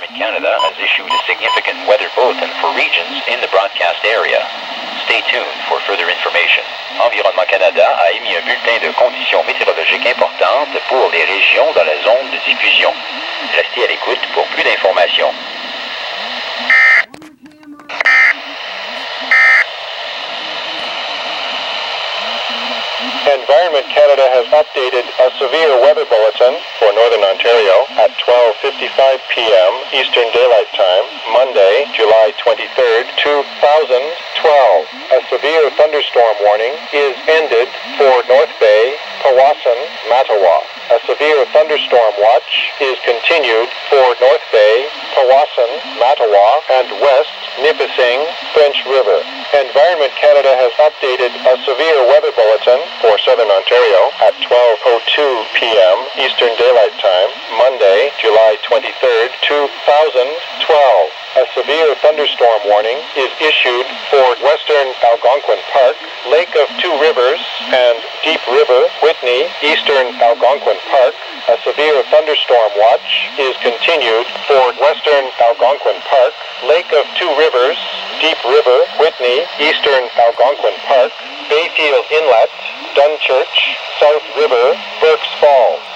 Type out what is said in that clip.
Environment Canada has issued a significant weather bulletin for regions in the broadcast area. Stay tuned for further information. Environnement Canada a émis un bulletin de conditions météorologiques importantes pour les régions dans la zone de diffusion. Restez à l'écoute pour plus d'informations. Environment Canada has updated a severe weather bulletin for Northern Ontario at 12:55 p.m. Eastern Daylight Time, Monday, July 23rd, 2012. A severe thunderstorm warning is ended for North Bay, Powassan, Mattawa. A severe thunderstorm watch is continued for North Bay, Powassan, Mattawa, and West Nipissing, French River. Environment Canada has updated a severe weather bulletin for Southern Ontario at 12:02 p.m. Eastern Daylight Time, Monday, July 23rd, 2012. A severe thunderstorm warning is issued for Western Algonquin Park, Lake of Two Rivers, and Deep River, Whitney, Eastern Algonquin Park. A severe thunderstorm watch is continued for Western Algonquin Park, Lake of Two Rivers, Deep River, Whitney, Eastern Algonquin Park, Bayfield Inlet, Dunchurch, South River, Burkes Falls.